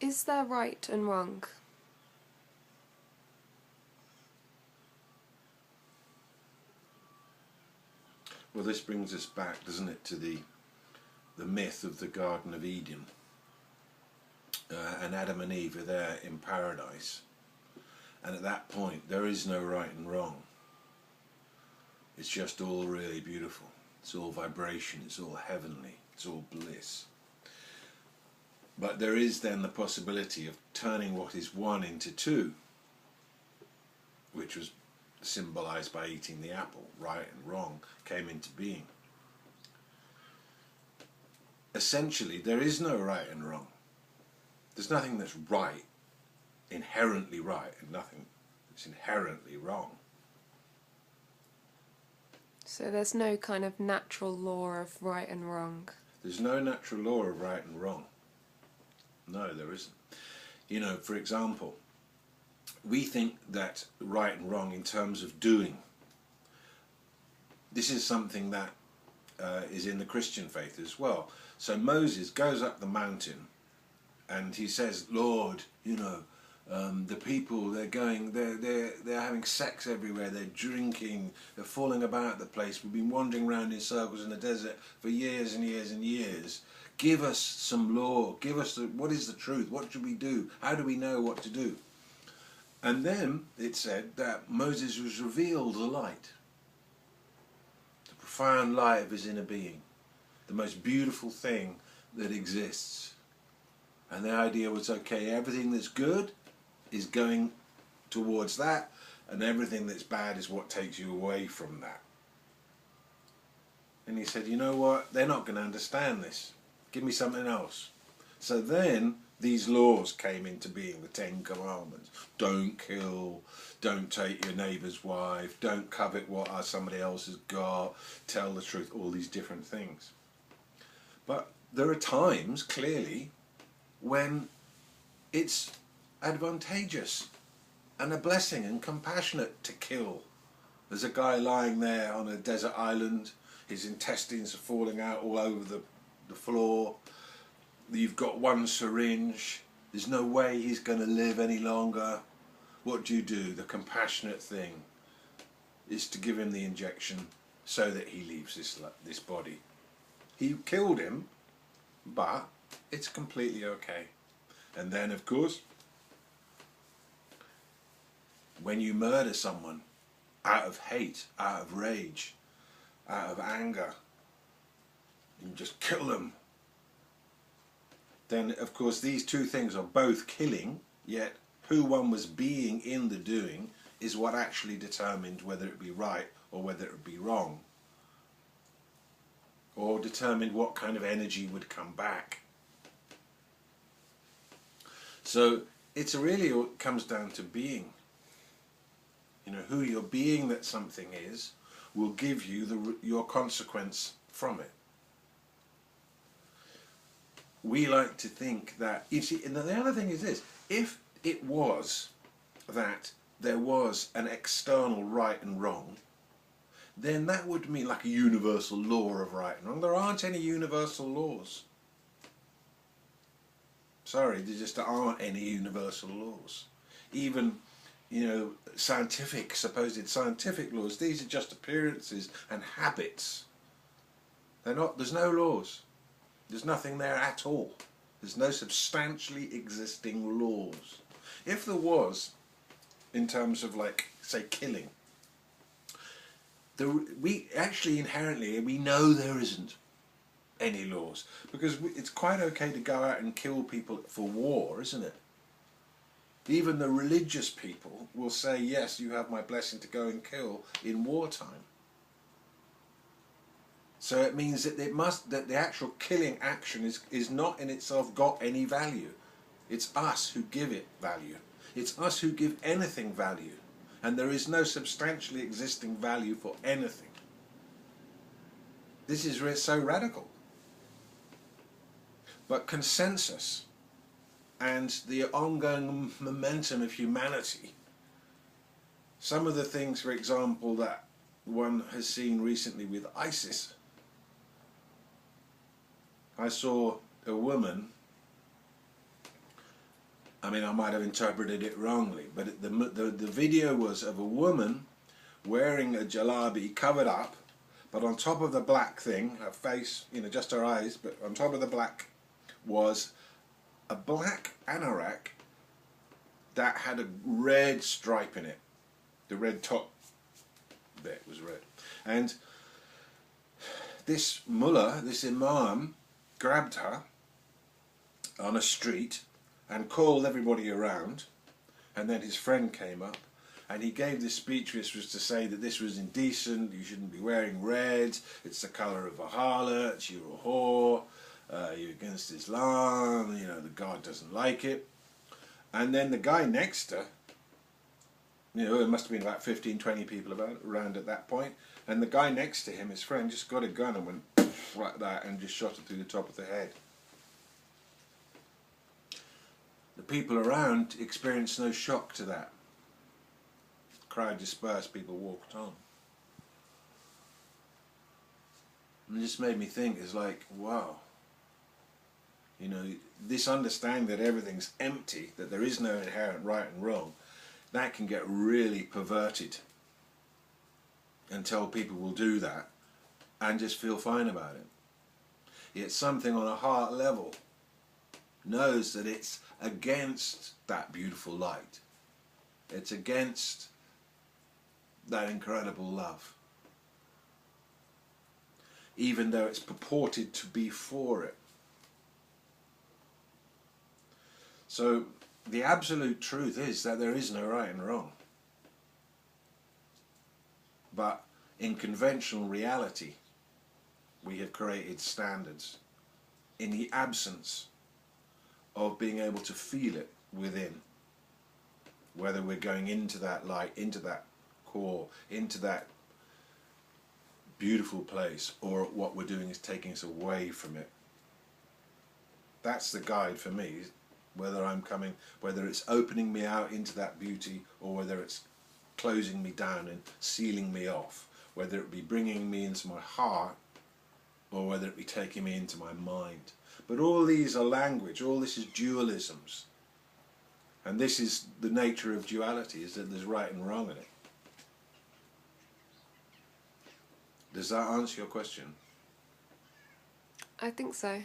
Is there right and wrong? Well, this brings us back, doesn't it, to the myth of the Garden of Eden. And Adam and Eve are there in paradise. And at that point, there is no right and wrong. It's just all really beautiful. It's all vibration, it's all heavenly, it's all bliss. But there is then the possibility of turning what is one into two, which was symbolized by eating the apple. Right and wrong came into being. Essentially, there is no right and wrong. There's nothing that's right, inherently right, and nothing that's inherently wrong. So there's no kind of natural law of right and wrong? There's no natural law of right and wrong. No, there isn't. You know, for example, we think that right and wrong in terms of doing. This is something that is in the Christian faith as well. So Moses goes up the mountain and he says, Lord, you know, the people, they're having sex everywhere, they're drinking, they're falling about the place, we've been wandering around in circles in the desert for years and years and years. Give us some law, give us what is the truth, what should we do, how do we know what to do? And then it said that Moses was revealed the light, the profound light of his inner being, the most beautiful thing that exists. And the idea was, okay, everything that's good is going towards that, and everything that's bad is what takes you away from that. And he said, you know what, they're not going to understand this. Give me something else. So then these laws came into being, the 10 Commandments. Don't kill, don't take your neighbour's wife, don't covet what somebody else has got, tell the truth, all these different things. But there are times, clearly, when it's advantageous and a blessing and compassionate to kill. There's a guy lying there on a desert island, his intestines are falling out all over the floor, you've got one syringe, there's no way he's going to live any longer. What do? The compassionate thing is to give him the injection so that he leaves this body. He killed him, but it's completely okay. And then, of course, when you murder someone out of hate, out of rage, out of anger, you just kill them, then of course these two things are both killing, yet who one was being in the doing is what actually determined whether it be right or whether it be wrong, or determined what kind of energy would come back. So it's really what comes down to being. You know, who you're being that something is will give you your consequence from it. We like to think that, you see, and the other thing is this, if it was that there was an external right and wrong, then that would mean like a universal law of right and wrong. There aren't any universal laws. Sorry, there just aren't any universal laws. Even, you know, supposed scientific laws, these are just appearances and habits. There's no laws. There's nothing there at all. There's no substantially existing laws. If there was, in terms of, like, say, killing, we actually inherently, we know there isn't any laws, because it's quite okay to go out and kill people for war, isn't it? Even the religious people will say, yes, you have my blessing to go and kill in wartime. So it means that that the actual killing action is not in itself got any value. It's us who give it value. It's us who give anything value. And there is no substantially existing value for anything. This is so radical. But consensus and the ongoing momentum of humanity, some of the things, for example, that one has seen recently with ISIS. I saw a woman I mean, I might have interpreted it wrongly, but the video was of a woman wearing a jalabi covered up, but on top of the black thing, her face, you know, just her eyes, but on top of the black was a black anorak that had a red stripe in it. The red top bit was red. And this mullah, this imam, grabbed her on a street and called everybody around, and then his friend came up and he gave this speech which was to say that this was indecent, you shouldn't be wearing red, it's the colour of a harlot, you're a whore, you're against Islam, you know, the God doesn't like it. And then the guy next to her, you know, there must have been about 15, 20 people around at that point, and the guy next to him, his friend, just got a gun and went like that and just shot it through the top of the head. The people around experienced no shock to that. The crowd dispersed, people walked on. And it just made me think, it's like, wow. You know, this understanding that everything's empty, that there is no inherent right and wrong, that can get really perverted until people will do that and just feel fine about it. Yet something on a heart level knows that it's against that beautiful light. It's against that incredible love. Even though it's purported to be for it. So the absolute truth is that there is no right and wrong. But in conventional reality, we have created standards in the absence of being able to feel it within. Whether we're going into that light, into that core, into that beautiful place, or what we're doing is taking us away from it. That's the guide for me. Whether I'm coming, whether it's opening me out into that beauty, or whether it's closing me down and sealing me off, whether it be bringing me into my heart, or whether it be taking me into my mind. But all these are language, all this is dualisms. And this is the nature of duality, is that there's right and wrong in it. Does that answer your question? I think so.